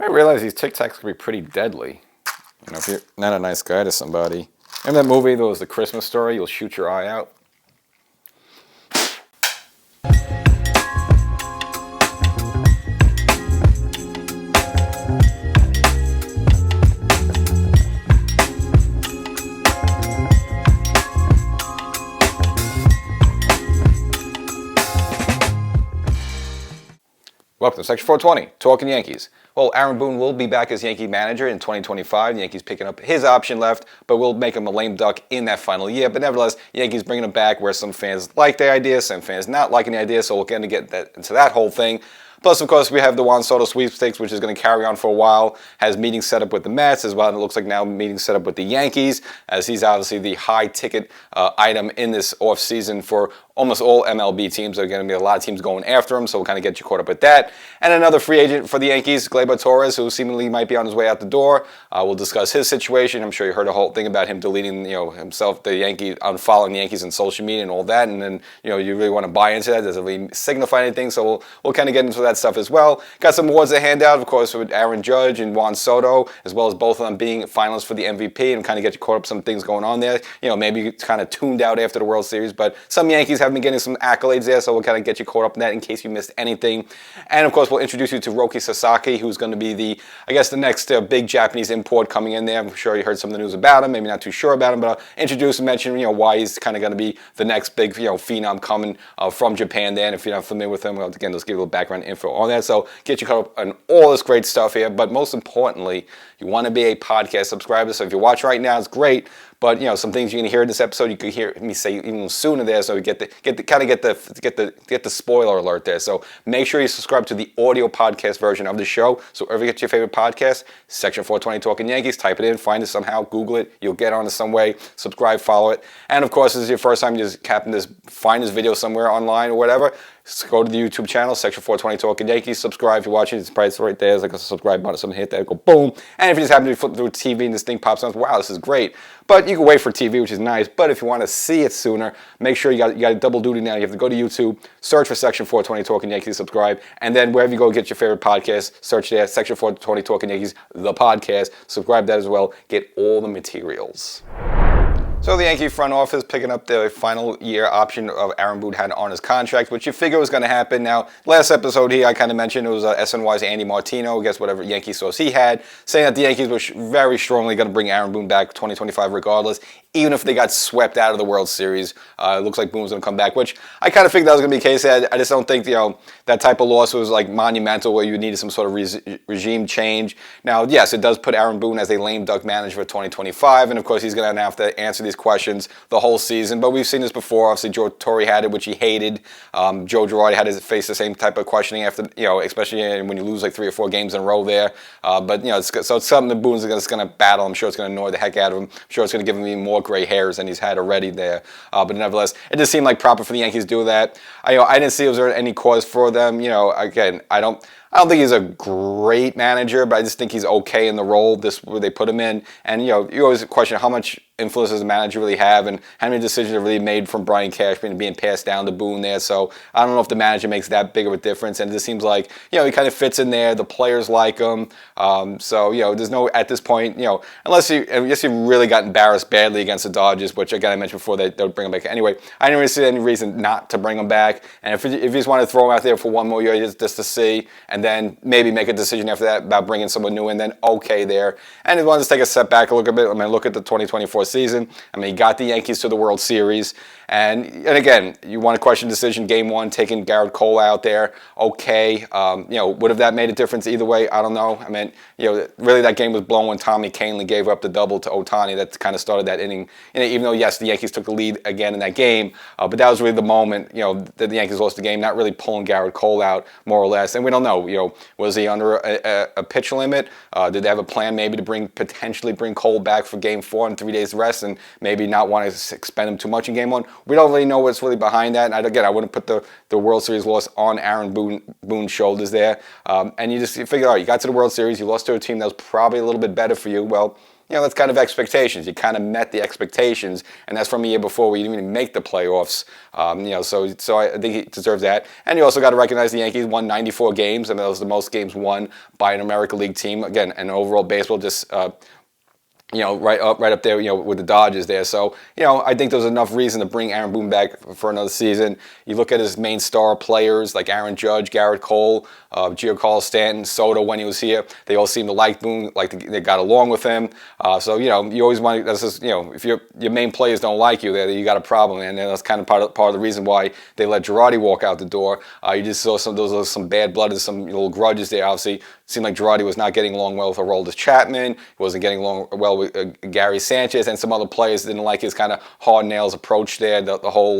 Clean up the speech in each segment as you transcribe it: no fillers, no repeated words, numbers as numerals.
I realize these Tic Tacs can be pretty deadly. You know, if you're not a nice guy to somebody. In that movie, there was the Christmas Story, you'll shoot your eye out. Welcome to Section 420, Talking Yankees. Well, Aaron Boone will be back as Yankee manager in 2025. The Yankees picking up his option left, but will make him a lame duck in that final year. But nevertheless, Yankees bringing him back where some fans like the idea, some fans not liking the idea, so we're going to get into that whole thing. Plus, of course, we have the Juan Soto sweepstakes, which is going to carry on for a while. Has meetings set up with the Mets as well, and it looks like now meetings set up with the Yankees, as he's obviously the high-ticket item in this offseason for almost all MLB teams. There are going to be a lot of teams going after him, so we'll kind of get you caught up with that. And another free agent for the Yankees, Gleyber Torres, who seemingly might be on his way out the door. We'll discuss his situation. I'm sure you heard a whole thing about him deleting, himself, the Yankees, unfollowing the Yankees on social media and all that. And then, you really want to buy into that. Doesn't really signify anything, so we'll kind of get into that stuff as well. Got some awards to hand out, of course, with Aaron Judge and Juan Soto, as well as both of them being finalists for the MVP, and kind of get you caught up some things going on there. Maybe kind of tuned out after the World Series, but some Yankees have been getting some accolades there, so we'll kind of get you caught up in that in case you missed anything. And of course, we'll introduce you to Roki Sasaki, who's going to be the next big Japanese import coming in there. I'm sure you heard some of the news about him, maybe not too sure about him, but I'll introduce and mention, why he's kind of going to be the next big, phenom coming from Japan there. And if you're not familiar with him, well, again, let's give you a little background info on that. So get you caught up on all this great stuff here. But most importantly, you want to be a podcast subscriber. So if you watch right now, it's great. But some things you're gonna hear in this episode, you could hear me say even sooner there, so we get the spoiler alert there. So make sure you subscribe to the audio podcast version of the show. So wherever you get your favorite podcast, Section 420 Talking Yankees, type it in, find it somehow, Google it, you'll get on it some way. Subscribe, follow it, and of course, if this is your first time you just find this video somewhere online or whatever. Just go to the YouTube channel, Section 420 Talking Yankees. Subscribe if you're watching. It's probably right there. There's like a subscribe button. Something hit that, go boom. And if you just happen to be flipping through TV and this thing pops up, wow, this is great. But you can wait for TV, which is nice. But if you want to see it sooner, make sure you got a double duty now. You have to go to YouTube, search for Section 420 Talking Yankees, subscribe, and then wherever you go get your favorite podcast, search there, Section 420 Talking Yankees, the podcast. Subscribe that as well. Get all the materials. So the Yankee front office picking up the final year option of Aaron Boone had on his contract, which you figure was going to happen. Now, last episode here, I kind of mentioned it was SNY's Andy Martino, I guess whatever Yankee source he had, saying that the Yankees were very strongly going to bring Aaron Boone back 2025 regardless, even if they got swept out of the World Series. It looks like Boone was going to come back, which I kind of figured that was going to be the case. I just don't think, that type of loss was like monumental where you needed some sort of regime change. Now, yes, it does put Aaron Boone as a lame duck manager for 2025, and of course he's going to have to answer these questions the whole season. But we've seen this before. Obviously, Joe Torre had it, which he hated. Joe Girardi had to face the same type of questioning after, especially when you lose like 3 or 4 games in a row there. But it's something that Boone's going to battle. I'm sure it's going to annoy the heck out of him. I'm sure it's going to give him even more gray hairs than he's had already there. But nevertheless, it just seemed like proper for the Yankees to do that. I didn't see was there any cause for them. Again, I don't think he's a great manager, but I just think he's okay in the role where they put him in. And you always question how much influence does a manager really have, and how many decisions are really made from Brian Cashman being passed down to Boone there. So I don't know if the manager makes that big of a difference. And it just seems like he kind of fits in there. The players like him. So there's no at this point unless you really got embarrassed badly against the Dodgers, which again I mentioned before they would bring him back anyway. I didn't really see any reason not to bring him back. And if you just want to throw him out there for one more year just to see, and then maybe make a decision after that about bringing someone new in, then okay there. And if you want to take a step back a little bit, look at the 2024 season. He got the Yankees to the World Series. And again, you want to question decision, Game 1, taking Garrett Cole out there. Okay. Would have that made a difference either way? I don't know. Really that game was blown when Tommy Kahnle gave up the double to Ohtani. That kind of started that inning. Even though, yes, the Yankees took the lead again in that game, but that was really the moment, that the Yankees lost the game, not really pulling Garrett Cole out, more or less. And we don't know, was he under a pitch limit? Did they have a plan maybe to potentially bring Cole back for Game 4 and 3 days rest, and maybe not want to expend him too much in Game 1? We don't really know what's really behind that. And I wouldn't put the World Series loss on Aaron Boone's shoulders there. And you figure, all right, you got to the World Series, you lost to a team that was probably a little bit better for you. Well, that's kind of expectations. You kind of met the expectations, and that's from a year before we didn't even make the playoffs. So I think he deserves that. And you also got to recognize the Yankees won 94 games, and that was the most games won by an American League team. Again, and overall baseball just right up there, with the Dodgers there. So, I think there's enough reason to bring Aaron Boone back for another season. You look at his main star players like Aaron Judge, Garrett Cole, Giancarlo Stanton, Soto when he was here. They all seem to like Boone, like they got along with him. So, you always want to, if your main players don't like you, you got a problem. And that's kind of part of the reason why they let Girardi walk out the door. You just saw some bad blood and some little grudges there, obviously. It seemed like Girardi was not getting along well with Aroldis Chapman. He wasn't getting along well with Gary Sanchez, and some other players didn't like his kind of hard nails approach there. The whole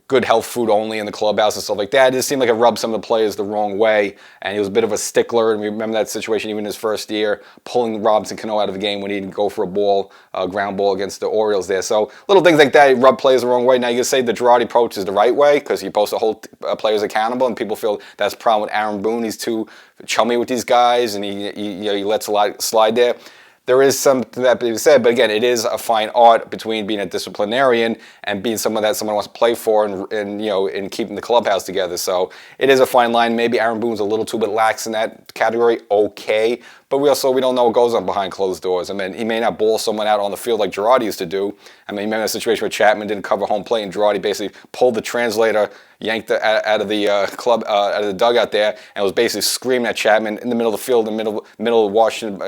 good health food only in the clubhouse and stuff like that. It just seemed like it rubbed some of the players the wrong way, and he was a bit of a stickler. And we remember that situation even in his first year, pulling Robinson Cano out of the game when he didn't go for a ground ball against the Orioles there. So little things like that rub players the wrong way. Now you can say the Girardi approach is the right way because you're supposed to hold players accountable, and people feel that's the problem with Aaron Boone. He's too chummy with these guys, and he lets a lot slide there. There is something that being said, but again, it is a fine art between being a disciplinarian and being someone that someone wants to play for, and keeping the clubhouse together. So it is a fine line. Maybe Aaron Boone's a little too bit lax in that category. Okay. But we don't know what goes on behind closed doors. I mean, he may not ball someone out on the field like Girardi used to do. I mean, remember that situation where Chapman didn't cover home plate and Girardi basically pulled the translator, yanked out of the out of the dugout there, and was basically screaming at Chapman in the middle of the field, in the middle of Washington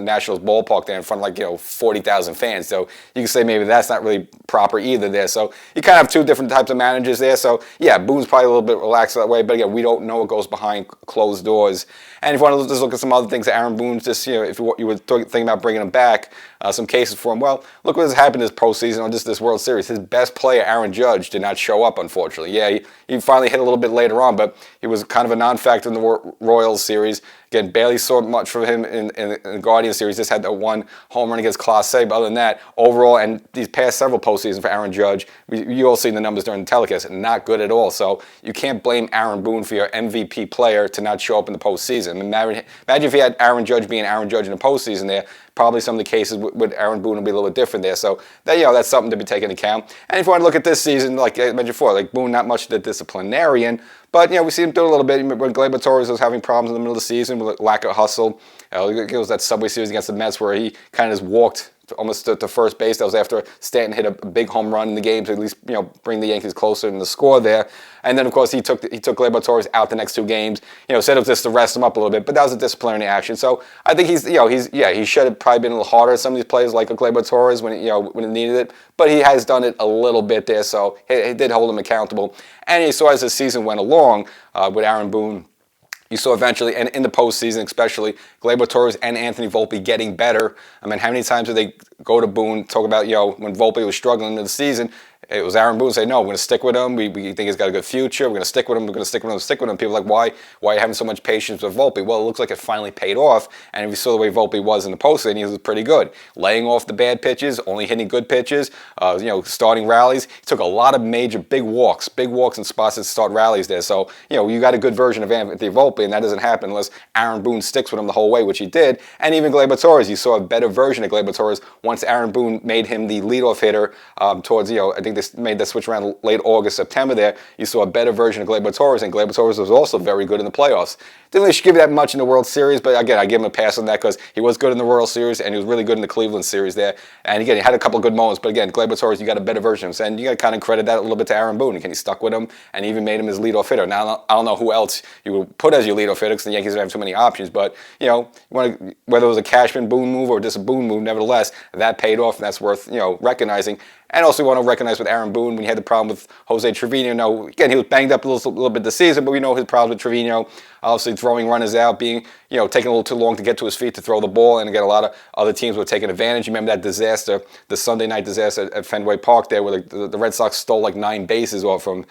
Nationals ballpark there in front of 40,000 fans. So you can say maybe that's not really proper either there. So you kind of have two different types of managers there. So yeah, Boone's probably a little bit relaxed that way, but again, we don't know what goes behind closed doors. And if you want to just look at some other things that Aaron Boone's just, if you were thinking about bringing him back, some cases for him, well, look what has happened this postseason or just this World Series. His best player, Aaron Judge, did not show up, unfortunately. Yeah, he finally hit a little bit later on, but he was kind of a non-factor in the Royals series. Again, barely saw much from him in the Guardian series. Just had that one home run against Clase. But other than that, overall, and these past several postseasons for Aaron Judge, you all seen the numbers during the telecast, not good at all. So you can't blame Aaron Boone for your MVP player to not show up in the postseason. I mean, imagine if he had Aaron Judge being Aaron Judge in the postseason there. Probably some of the cases with Aaron Boone will be a little bit different there. So that's something to be taken into account. And if you want to look at this season, like I mentioned before, like Boone, not much of the disciplinarian, but we see him do a little bit. When Gleyber Torres was having problems in the middle of the season with lack of hustle, it was that Subway Series against the Mets where he kind of just walked almost to first base. That was after Stanton hit a big home run in the game to at least bring the Yankees closer in the score there. And then of course he took Gleyber Torres out the next two games. Said it was just to rest him up a little bit, but that was a disciplinary action. So I think he should have probably been a little harder on some of these players like Gleyber Torres when it needed it. But he has done it a little bit there, so he did hold him accountable. And you saw as the season went along with Aaron Boone. You saw eventually, and in the postseason especially, Gleyber Torres and Anthony Volpe getting better. I mean, how many times did they go to Boone, talk about, when Volpe was struggling in the season, it was Aaron Boone say, no, we're going to stick with him. We think he's got a good future. We're going to stick with him. We're going to stick with him. Stick with him. People are like, why are you having so much patience with Volpe? Well, it looks like it finally paid off. And if you saw the way Volpe was in the postseason, he was pretty good. Laying off the bad pitches, only hitting good pitches, starting rallies. He took a lot of big walks in spots that start rallies there. So, you got a good version of Anthony Volpe, and that doesn't happen unless Aaron Boone sticks with him the whole way, which he did. And even Gleyber Torres, you saw a better version of Gleyber Torres once Aaron Boone made him the leadoff hitter towards, I think they made that switch around late August, September there. You saw a better version of Gleyber Torres, and Gleyber Torres was also very good in the playoffs. Didn't really give you that much in the World Series, but again, I give him a pass on that because he was good in the World Series and he was really good in the Cleveland Series there. And again, he had a couple of good moments, but again, Gleyber Torres, you got a better version of him. And you got to kind of credit that a little bit to Aaron Boone. Again, he stuck with him and even made him his leadoff hitter. Now, I don't know who else you would put as your leadoff hitter because the Yankees don't have too many options, but whether it was a Cashman Boone move or just a Boone move, nevertheless, that paid off and that's worth recognizing. And also we want to recognize with Aaron Boone when he had the problem with Jose Trevino. Now, again, he was banged up a little bit this season, but we know his problems with Trevino. Obviously throwing runners out, being, taking a little too long to get to his feet to throw the ball, and again, a lot of other teams were taking advantage. You remember that disaster, the Sunday night disaster at Fenway Park there, where the Red Sox stole like 9 bases off from.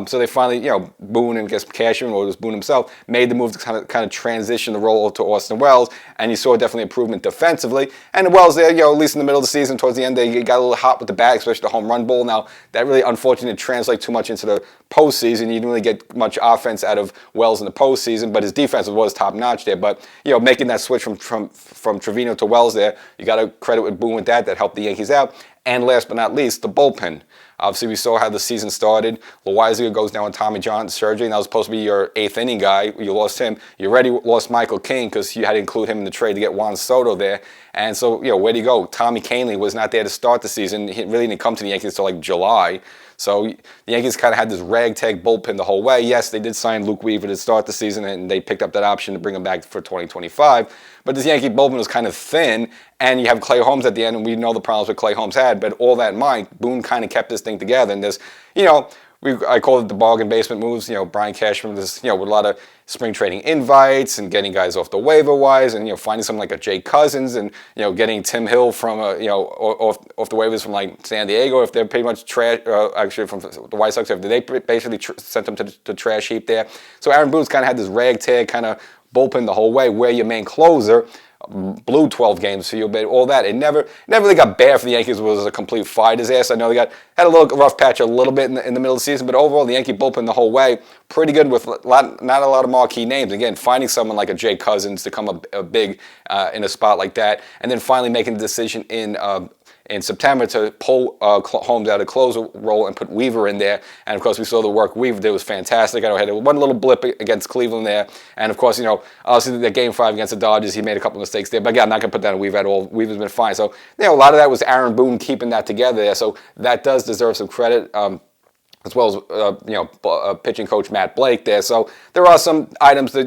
So they finally, Boone and I guess Cashman, or it was Boone himself, made the move to kind of transition the role to Austin Wells, and you saw definitely improvement defensively. And Wells there, at least in the middle of the season, towards the end, they got a little hot with the bat, especially the home run ball. Now, that really unfortunately didn't translate too much into the postseason. You didn't really get much offense out of Wells in the postseason, but his defense was top-notch there. But making that switch from Trevino to Wells there, you got to credit with Boone with that helped the Yankees out. And last but not least, the bullpen. Obviously, we saw how the season started. Loizaga goes down with Tommy John surgery, and that was supposed to be your 8th inning guy. You lost him. You already lost Michael King because you had to include him in the trade to get Juan Soto there. And so, where'd he go? Tommy Kahnle was not there to start the season. He really didn't come to the Yankees until like July. So the Yankees kind of had this ragtag bullpen the whole way. Yes, they did sign Luke Weaver to start the season, and they picked up that option to bring him back for 2025. But this Yankee bullpen was kind of thin, and you have Clay Holmes at the end, and we know the problems that Clay Holmes had. But all that in mind, Boone kind of kept this thing together. And there's, I call it the bargain basement moves. Brian Cashman was, with a lot of spring trading invites and getting guys off the waiver wise, and finding something like a Jay Cousins, and getting Tim Hill from off the waivers from like San Diego if they're pretty much trash. Actually, from the White Sox, if they basically sent them to the trash heap there. So Aaron Boone's kind of had this ragtag kind of bullpen the whole way, where your main closer blew 12 games for you, but all that, it never really got bad for the Yankees. It was a complete fire disaster. I know they had a little rough patch a little bit in the middle of the season, but overall the Yankee bullpen the whole way, pretty good with not a lot of marquee names. Again, finding someone like a Jay Cousins to come a big in a spot like that, and then finally making the decision in September to pull Holmes out of closer role and put Weaver in there. And of course, we saw the work Weaver did was fantastic. I know he had one little blip against Cleveland there. And of course, obviously the Game 5 against the Dodgers, he made a couple mistakes there. But again, I'm not going to put that on Weaver at all. Weaver's been fine. So, a lot of that was Aaron Boone keeping that together there. So that does deserve some credit. As well as pitching coach Matt Blake there. So there are some items that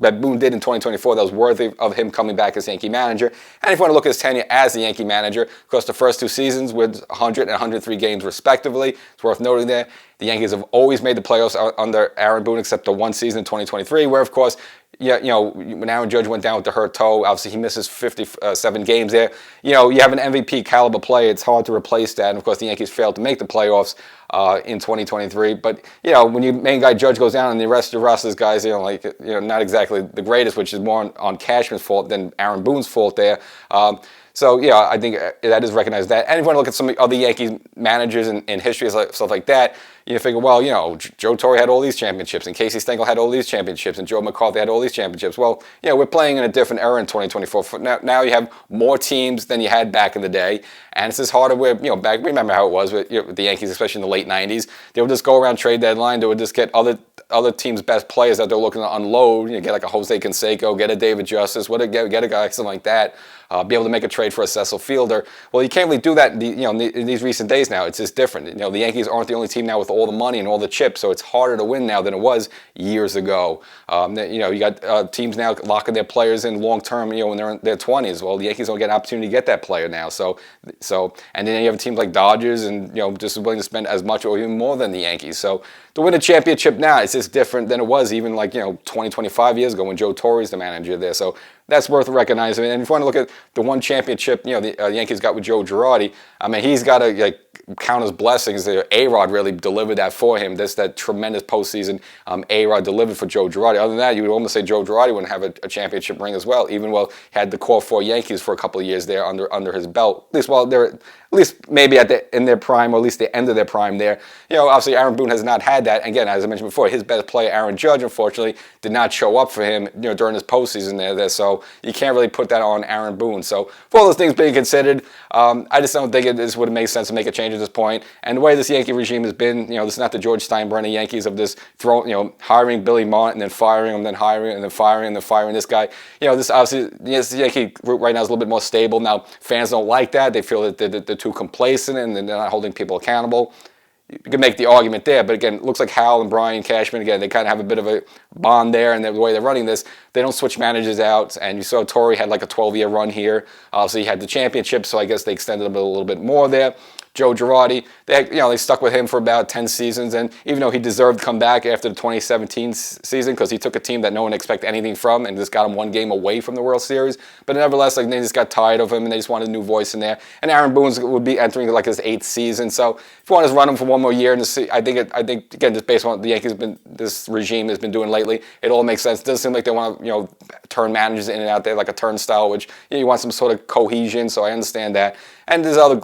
that Boone did in 2024 that was worthy of him coming back as Yankee manager. And if you want to look at his tenure as the Yankee manager, of course the first 2 seasons with 100 and 103 games respectively, it's worth noting there. The Yankees have always made the playoffs under Aaron Boone, except the one season in 2023, where of course, when Aaron Judge went down with the hurt toe, obviously he misses 57 games there. You have an MVP caliber player, it's hard to replace that. And of course, the Yankees failed to make the playoffs in 2023. But when your main guy Judge goes down and the rest of those guys, not exactly the greatest, which is more on Cashman's fault than Aaron Boone's fault there. So, I think that is recognized that. And if you want to look at some other Yankees managers in history, stuff like that, you figure, well, Joe Torre had all these championships, and Casey Stengel had all these championships, and Joe McCarthy had all these championships. Well, we're playing in a different era in 2024. Now you have more teams than you had back in the day, and it's just harder where, remember how it was with the Yankees, especially in the late 90s. They would just go around trade deadline, they would just get other teams' best players that they're looking to unload. Get like a Jose Canseco, get a David Justice, get a guy, something like that. Be able to make a trade for a Cecil Fielder. Well, you can't really do that in these recent days now. It's just different. The Yankees aren't the only team now with all the money and all the chips, so it's harder to win now than it was years ago. You got teams now locking their players in long term, when they're in their 20s. Well, the Yankees don't get an opportunity to get that player now. So, and then you have teams like Dodgers and just willing to spend as much or even more than the Yankees. So to win a championship now, it's just different than it was even 20, 25 years ago when Joe Torre's the manager there. So that's worth recognizing. And if you want to look at the one championship, the Yankees got with Joe Girardi, I mean, he's got to count his blessings. A-Rod really delivered that for him. That tremendous postseason A-Rod delivered for Joe Girardi. Other than that, you would almost say Joe Girardi wouldn't have a championship ring as well, even while he had the core 4 Yankees for a couple of years there under his belt. At least maybe in their prime, or at least the end of their prime there. Obviously Aaron Boone has not had that. Again, as I mentioned before, his best player, Aaron Judge, unfortunately, did not show up for him during his postseason there. So you can't really put that on Aaron Boone. So for all those things being considered, I just don't think this would make sense to make a change at this point. And the way this Yankee regime has been, this is not the George Steinbrenner Yankees of this hiring Billy Martin and then firing him, then hiring and then firing and then firing this guy. This obviously, this Yankee group right now is a little bit more stable. Now, fans don't like that. They feel that they're too complacent and they're not holding people accountable. You can make the argument there, but again, it looks like Hal and Brian Cashman, again, they kind of have a bit of a bond there, and the way they're running this, they don't switch managers out, and you saw Torre had like a 12-year run here. Obviously, he had the championship, so I guess they extended him a little bit more there. Joe Girardi, they stuck with him for about 10 seasons, and even though he deserved to come back after the 2017 season because he took a team that no one expected anything from and just got him one game away from the World Series, but nevertheless, they just got tired of him and they just wanted a new voice in there. And Aaron Boone would be entering like his 8th season, so if you want to run him for one more year and see, I think again, just based on what the Yankees this regime has been doing lately, it all makes sense. It doesn't seem like they want to turn managers in and out there like a turnstile, which you want some sort of cohesion. So I understand that. And there's other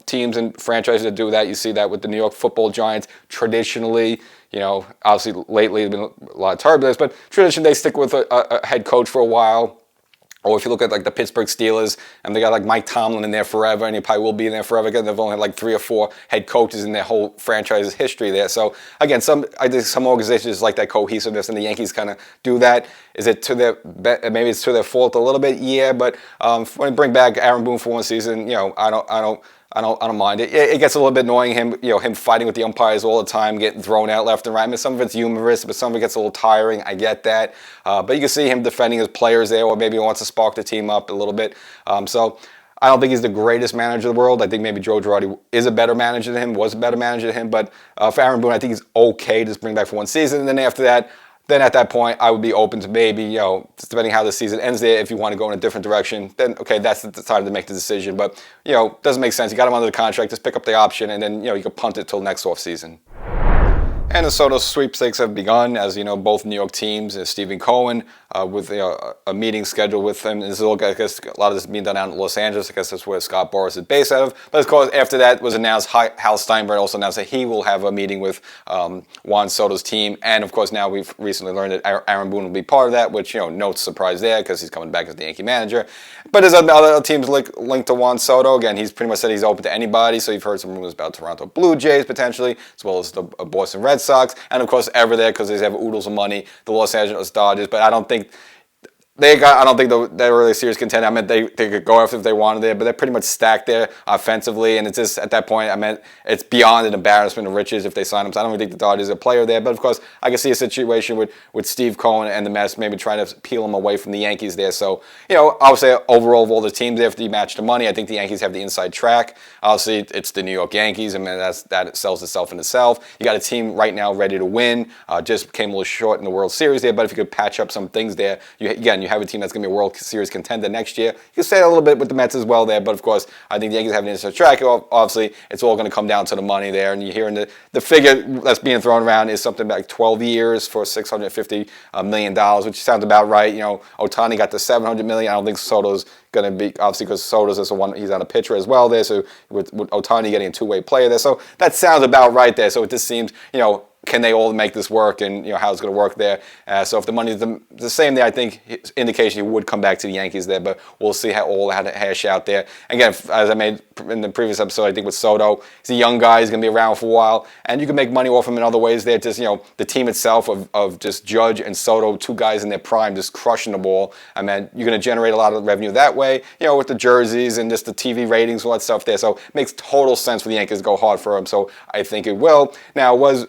teams and franchises that do that. You see that with the New York Football Giants. Traditionally, Obviously lately there's been a lot of turbulence, but tradition they stick with a head coach for a while. Or if you look at like the Pittsburgh Steelers, and they got like Mike Tomlin in there forever, and he probably will be in there forever. Again, they've only had like 3 or 4 head coaches in their whole franchise's history there. So again, I think some organizations like that cohesiveness, and the Yankees kind of do that. Is it to maybe it's to their fault a little bit? Yeah, but when you bring back Aaron Boone for one season, I don't mind it. It gets a little bit annoying him fighting with the umpires all the time, getting thrown out left and right. I mean, some of it's humorous, but some of it gets a little tiring. I get that. But you can see him defending his players there, or maybe he wants to spark the team up a little bit. So I don't think he's the greatest manager in the world. I think maybe Joe Girardi is a better manager than him, was a better manager than him. But for Aaron Boone, I think he's okay to just bring back for one season. And then after that, then at that point, I would be open to maybe, depending how the season ends there, if you want to go in a different direction, then, okay, that's the time to make the decision. But, doesn't make sense. You got him under the contract, just pick up the option, and then, you can punt it till next offseason. And the Soto sweepstakes have begun, as you know, both New York teams, Stephen Cohen, with a meeting scheduled with him. This is all, I guess, a lot of this is being done out in Los Angeles. I guess that's where Scott Boras is based out of. But of course, after that was announced, Hal Steinbrenner also announced that he will have a meeting with Juan Soto's team. And of course, now we've recently learned that Aaron Boone will be part of that, which, no surprise there because he's coming back as the Yankee manager. But there's other teams linked to Juan Soto. Again, he's pretty much said he's open to anybody. So you've heard some rumors about Toronto Blue Jays potentially, as well as the Boston Red Sox, and of course ever there because they have oodles of money, the Los Angeles Dodgers. But I don't think they're really serious contender. I meant they could go after if they wanted there, but they're pretty much stacked there offensively. And it's just at that point, it's beyond an embarrassment of riches if they sign him. So I don't really think the Dodgers are a player there. But of course, I can see a situation with Steve Cohen and the Mets maybe trying to peel him away from the Yankees there. So, obviously overall of all the teams, after you match the money, I think the Yankees have the inside track. Obviously, it's the New York Yankees. I mean, that sells itself in itself. You got a team right now ready to win. Just came a little short in the World Series there, but if you could patch up some things there, you have a team that's going to be a World Series contender next year. You can say that a little bit with the Mets as well there, but of course, I think the Yankees have an inside track. Obviously, it's all going to come down to the money there, and you're hearing the figure that's being thrown around is something like 12 years for $650 million, which sounds about right. Ohtani got the $700 million. I don't think Soto's going to be, obviously, because Soto's is the one, he's on a pitcher as well there, so with Ohtani getting a two-way player there, so that sounds about right there. So it just seems, can they all make this work, and how it's going to work there? So if the money is the same there, I think indication he would come back to the Yankees there, but we'll see how to hash out there. Again, as I made in the previous episode, I think with Soto, he's a young guy, he's going to be around for a while, and you can make money off him in other ways there. Just the team itself of just Judge and Soto, 2 guys in their prime, just crushing the ball. I mean, you're going to generate a lot of revenue that way, with the jerseys and just the TV ratings, all that stuff there. So it makes total sense for the Yankees to go hard for him. So I think it will. Now, it was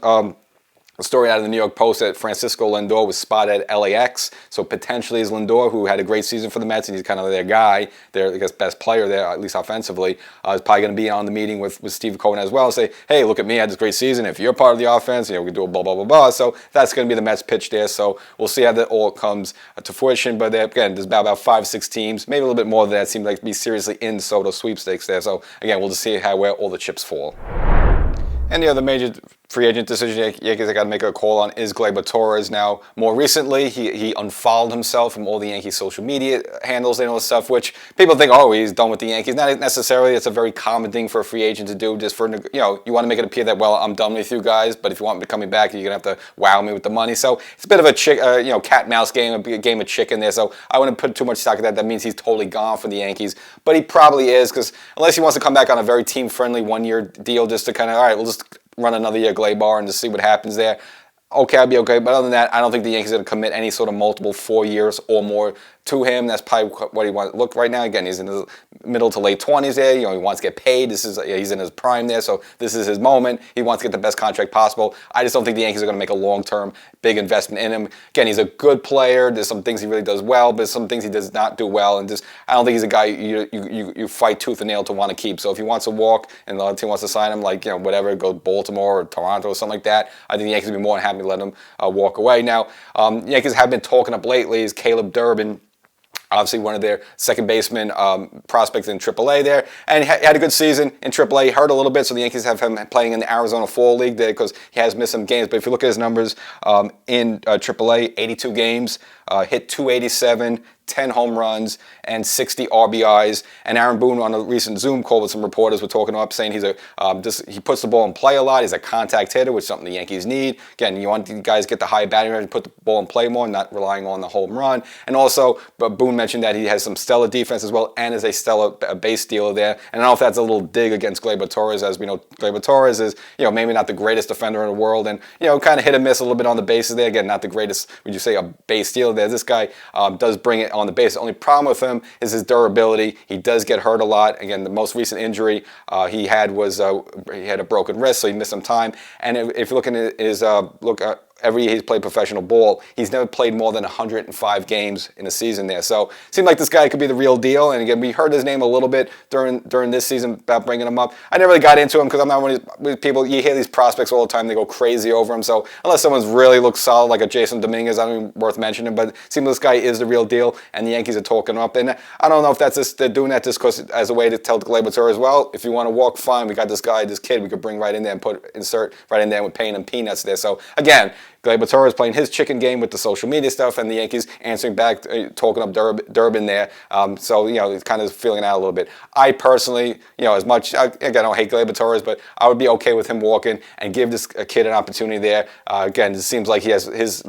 a story out of the New York Post that Francisco Lindor was spotted at LAX. So potentially is Lindor, who had a great season for the Mets, and he's kind of their guy, their, I guess, best player there, at least offensively, is probably going to be on the meeting with Steve Cohen as well and say, hey, look at me, I had this great season. If you're part of the offense, we can do a blah, blah, blah, blah. So that's going to be the Mets pitch there. So we'll see how that all comes to fruition. But again, there's about 5, 6 teams, maybe a little bit more than that, seem like to be seriously in Soto sweepstakes there. So again, we'll just see where all the chips fall. And the other major free agent decision Yankees have got to make a call on is Gleyber Torres. Now, more recently, he unfollowed himself from all the Yankees social media handles and all this stuff, which people think, oh, he's done with the Yankees. Not necessarily. It's a very common thing for a free agent to do, just for, you want to make it appear that, well, I'm done with you guys, but if you want me to come back, you're going to have to wow me with the money. So it's a bit of a cat and mouse game, a game of chicken there. So I wouldn't put too much stock in that. That means he's totally gone for the Yankees. But he probably is, because unless he wants to come back on a very team-friendly one-year deal just to kind of, all right, we'll just run another year Gleyber and just see what happens there. Okay, I'd be okay. But other than that, I don't think the Yankees are going to commit any sort of multiple 4 years or more to him. That's probably what he wants to look right now. Again, he's in his middle to late 20s there. He wants to get paid. He's in his prime there, so this is his moment. He wants to get the best contract possible. I just don't think the Yankees are going to make a long-term big investment in him. Again, he's a good player. There's some things he really does well, but there's some things he does not do well. And I don't think he's a guy you fight tooth and nail to want to keep. So if he wants to walk and the other team wants to sign him, whatever, go Baltimore or Toronto or something like that, I think the Yankees would be more than happy to let him walk away. Now, Yankees have been talking up lately is Caleb Durbin. Obviously, one of their second baseman prospects in AAA there. And he had a good season in AAA. He hurt a little bit, so the Yankees have him playing in the Arizona Fall League there because he has missed some games. But if you look at his numbers in AAA, 82 games, hit 287, 10 home runs, and 60 RBIs. And Aaron Boone, on a recent Zoom call with some reporters, were talking up saying he puts the ball in play a lot. He's a contact hitter, which is something the Yankees need. Again, you want the guys to get the high batting average and put the ball in play more, not relying on the home run. And also, Boone mentioned that he has some stellar defense as well, and is a stellar base stealer there. And I don't know if that's a little dig against Gleyber Torres, as we know Gleyber Torres is, maybe not the greatest defender in the world, and kind of hit and miss a little bit on the bases there. Again, not the greatest, would you say, a base stealer there. This guy does bring it on the base. The only problem with him is his durability. He does get hurt a lot. Again, the most recent injury he had was he had a broken wrist, so he missed some time. And if you're looking at his every year he's played professional ball, he's never played more than 105 games in a season there. So it seemed like this guy could be the real deal. And again, we heard his name a little bit during this season about bringing him up. I never really got into him because I'm not one of these people, you hear these prospects all the time, they go crazy over him. So unless someone's really looks solid like a Jason Dominguez, I don't even worth mentioning. But it seems this guy is the real deal, and the Yankees are talking him up. And I don't know if that's just, they're doing that just because as a way to tell Gleyber Torres, well, if you want to walk, fine. We got this guy, this kid we could bring right in there and insert right in there with paying him peanuts there. So again, Gleyber Torres playing his chicken game with the social media stuff, and the Yankees answering back, talking up Durbin there. So, it's kind of feeling out a little bit. I personally, as much, again, I don't hate Gleyber Torres, but I would be okay with him walking and give this kid an opportunity there. Again, it seems like he has his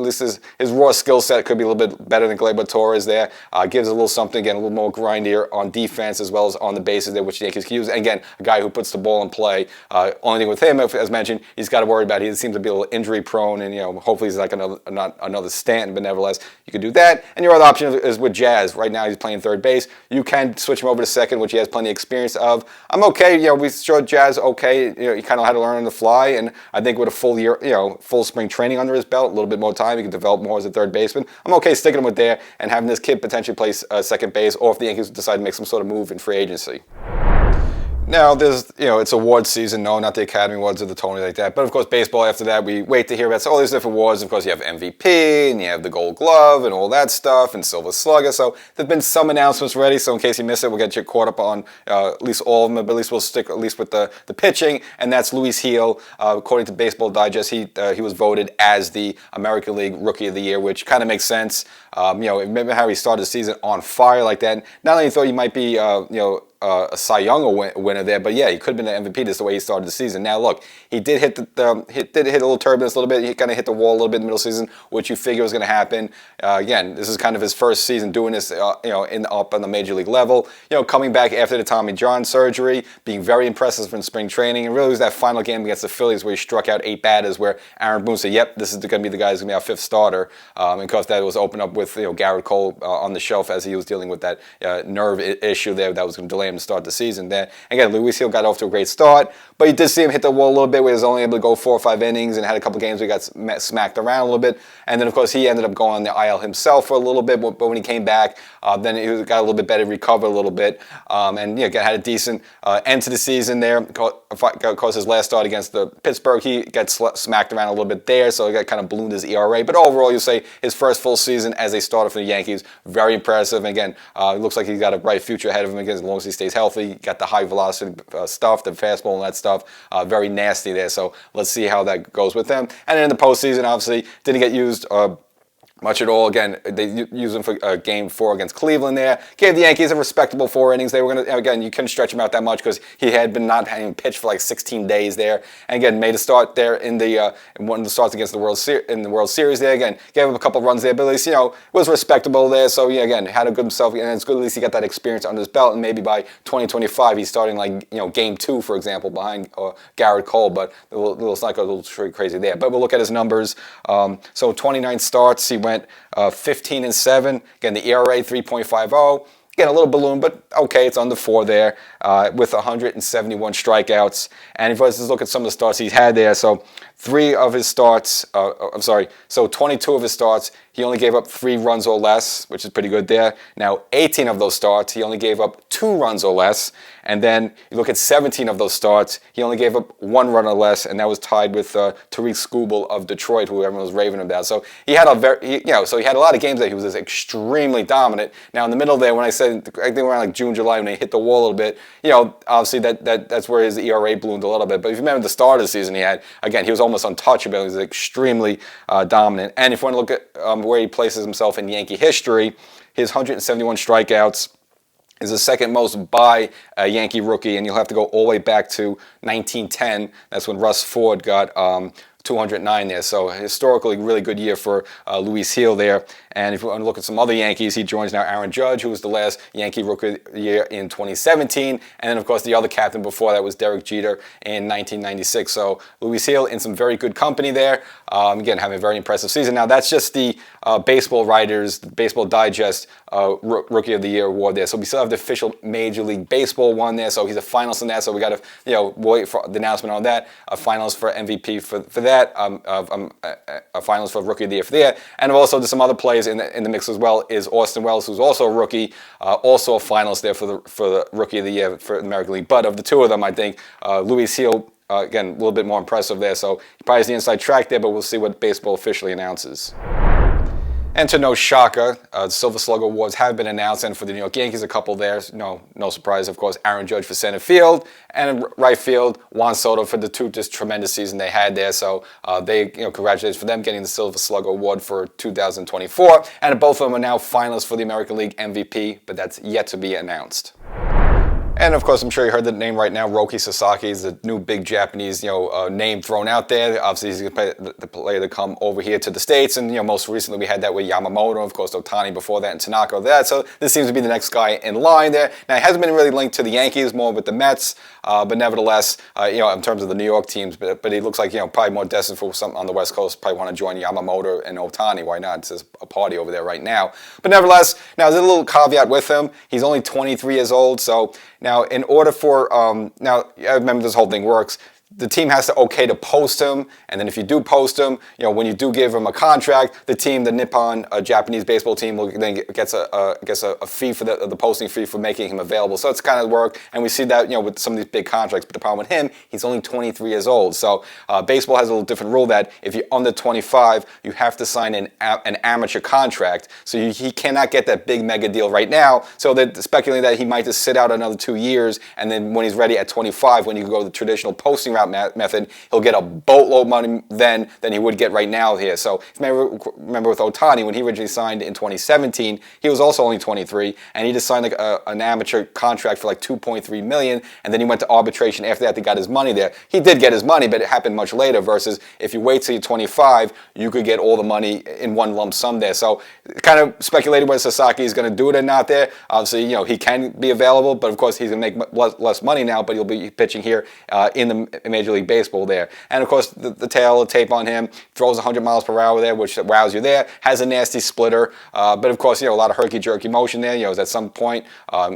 raw skill set could be a little bit better than Gleyber Torres there. Gives a little something, again, a little more grindier on defense as well as on the bases there, which the Yankees can use. And again, a guy who puts the ball in play. Only thing with him, as mentioned, he's got to worry about, he seems to be a little injury prone, and, hopefully he's like another Stanton, but nevertheless, you could do that. And your other option is with Jazz. Right now, he's playing third base. You can switch him over to second, which he has plenty of experience of. I'm okay. We showed Jazz okay. He kind of had to learn on the fly, and I think with a full year, full spring training under his belt, a little bit more time, he can develop more as a third baseman. I'm okay sticking him with there and having this kid potentially play second base, or if the Yankees decide to make some sort of move in free agency. Now, there's, it's award season. No, not the Academy Awards or the Tony like that. But, of course, baseball after that, we wait to hear about all these different awards. Of course, you have MVP, and you have the Gold Glove, and all that stuff, and Silver Slugger. So, there's been some announcements ready. So, in case you miss it, we'll get you caught up on at least all of them. But at least we'll stick at least with the pitching. And that's Luis Gil. According to Baseball Digest, he was voted as the American League Rookie of the Year, which kind of makes sense. Remember how he started the season on fire like that. Not only thought he might be, a Cy Young winner there, but yeah, he could have been the MVP just the way he started the season. Now look, he did hit hit a little turbulence a little bit. He kind of hit the wall a little bit in the middle of the season, which you figure was going to happen. Again, this is kind of his first season doing this, up on the major league level. Coming back after the Tommy John surgery, being very impressive in spring training, and really was that final game against the Phillies where he struck out 8 batters, where Aaron Boone said, "Yep, this is going to be the guy who's going to be our 5th starter." And of course, that was opened up with Garrett Cole on the shelf as he was dealing with that nerve issue there that was going to delay him to start the season there. Again, Luis Gil got off to a great start, but you did see him hit the wall a little bit where he was only able to go 4 or 5 innings and had a couple games where he got smacked around a little bit. And then, of course, he ended up going on the IL himself for a little bit, but when he came back, then he got a little bit better, recovered a little bit, and had a decent end to the season there. Of course, his last start against the Pittsburgh, he got smacked around a little bit there, so he got kind of ballooned his ERA. But overall, you say his first full season as a starter for the Yankees, very impressive. And again, it looks like he's got a bright future ahead of him again, as long as he stays healthy. Got the high velocity stuff, the fastball and that stuff, very nasty there. So let's see how that goes with them. And then in the postseason, obviously, didn't get used much at all. Again, they used him for Game 4 against Cleveland there. Gave the Yankees a respectable 4 innings. They were going to, again, you couldn't stretch him out that much because he had been not having pitched for like 16 days there. And again, made a start there in one of the starts against the World Series there. Again, gave him a couple of runs there, but at least, was respectable there. So, yeah, again, had a good himself. And it's good at least he got that experience under his belt. And maybe by 2025, he's starting like, Game 2, for example, behind Garrett Cole. But it's not a little crazy there. But we'll look at his numbers. So 29 starts, he went 15-7. Again, the ERA 3.50. Again, a little balloon, but okay, it's under 4 there with 171 strikeouts. And if I just look at some of the starts he's had there, so 22 of his starts, he only gave up 3 runs or less, which is pretty good there. Now, 18 of those starts, he only gave up 2 runs or less. And then you look at 17 of those starts, he only gave up 1 run or less, and that was tied with Tariq Skubal of Detroit, who everyone was raving about. So he had he had a lot of games that he was just extremely dominant. Now in the middle there, when I said I think around like June, July, when he hit the wall a little bit, obviously that's where his ERA ballooned a little bit. But if you remember the start of the season, he was almost almost untouchable. He's extremely dominant. And if you want to look at where he places himself in Yankee history, his 171 strikeouts is the second most by a Yankee rookie, and you'll have to go all the way back to 1910. That's when Russ Ford got 209 there. So historically, really good year for Luis Gil there. And if you want to look at some other Yankees, he joins now Aaron Judge, who was the last Yankee Rookie of the Year in 2017. And then, of course, the other captain before that was Derek Jeter in 1996. So Luis Gil in some very good company there. Again, having a very impressive season. Now, that's just the Baseball Writers, Baseball Digest Rookie of the Year award there. So we still have the official Major League Baseball one there. So he's a finalist in that. So we got to wait for the announcement on that. A finalist for MVP for that. A finalist for Rookie of the Year for there. And also there's some other players in the mix as well is Austin Wells, who's also a rookie, also a finalist there for the Rookie of the Year for the American League. But of the two of them, I think Luis Gil, again, a little bit more impressive there. So he probably has the inside track there, but we'll see what baseball officially announces. And to no shocker, the Silver Slugger Awards have been announced, and for the New York Yankees, a couple there. No surprise, of course, Aaron Judge for center field, and in right field, Juan Soto for the just tremendous season they had there. So congratulations for them getting the Silver Slugger Award for 2024. And both of them are now finalists for the American League MVP, but that's yet to be announced. And of course, I'm sure you heard the name right now. Roki Sasaki is the new big Japanese, name thrown out there. Obviously, he's going to play the player to come over here to the States. And most recently we had that with Yamamoto, of course, Ohtani before that, and Tanaka over that. So this seems to be the next guy in line there. Now, he hasn't been really linked to the Yankees, more with the Mets, but nevertheless, in terms of the New York teams, but he looks like probably more destined for something on the West Coast. Probably want to join Yamamoto and Ohtani. Why not? It's a party over there right now. But nevertheless, now there's a little caveat with him. He's only 23 years old, so. Now, in order for, now, I remember this whole thing works. The team has to okay to post him, and then if you do post him, when you do give him a contract, the team, the Nippon Japanese baseball team, will then gets a fee for the posting fee for making him available. So it's kind of work, and we see that with some of these big contracts. But the problem with him, he's only 23 years old. So baseball has a little different rule that if you're under 25, you have to sign an amateur contract. So he cannot get that big mega deal right now. So they're speculating that he might just sit out another 2 years, and then when he's ready at 25, when you go the traditional posting route method, he'll get a boatload of money then than he would get right now here. So if you remember with Ohtani, when he originally signed in 2017, he was also only 23, and he just signed like an amateur contract for like $2.3 million, and then he went to arbitration. After that, he got his money there. He did get his money, but it happened much later, versus if you wait till you're 25, you could get all the money in one lump sum there. So kind of speculated whether Sasaki is going to do it or not there. Obviously, he can be available, but of course he's going to make less money now, but he'll be pitching here in the Major League Baseball there. And of course, the tail, the tape on him, throws 100 miles per hour there, which wows you there, has a nasty splitter, but of course, a lot of herky-jerky motion there. At some point,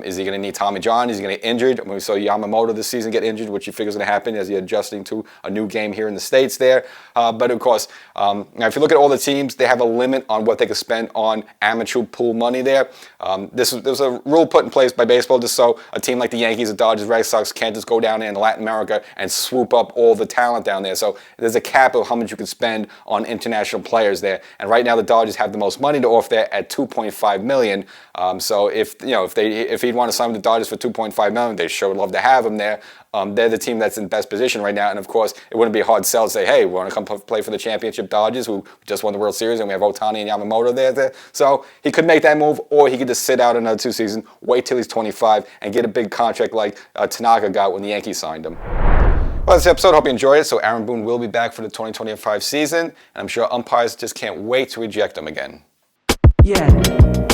is he going to need Tommy John? Is he going to get injured? When we saw Yamamoto this season get injured, which you figure is going to happen as he's adjusting to a new game here in the States there. But of course, now if you look at all the teams, they have a limit on what they can spend on amateur pool money there. There's a rule put in place by baseball just so a team like the Yankees, the Dodgers, Red Sox can't just go down in Latin America and swoop up all the talent down there. So there's a cap of how much you can spend on international players there. And right now the Dodgers have the most money to offer there at $2.5 million. So if he'd want to sign with the Dodgers for $2.5 million, they sure would love to have him there. They're the team that's in best position right now, and of course, it wouldn't be a hard sell to say, hey, we want to come play for the championship Dodgers, who just won the World Series, and we have Ohtani and Yamamoto there. So he could make that move, or he could just sit out another 2 seasons, wait till he's 25, and get a big contract like Tanaka got when the Yankees signed him. Well, this episode, hope you enjoyed it. So Aaron Boone will be back for the 2025 season, and I'm sure umpires just can't wait to reject him again. Yeah.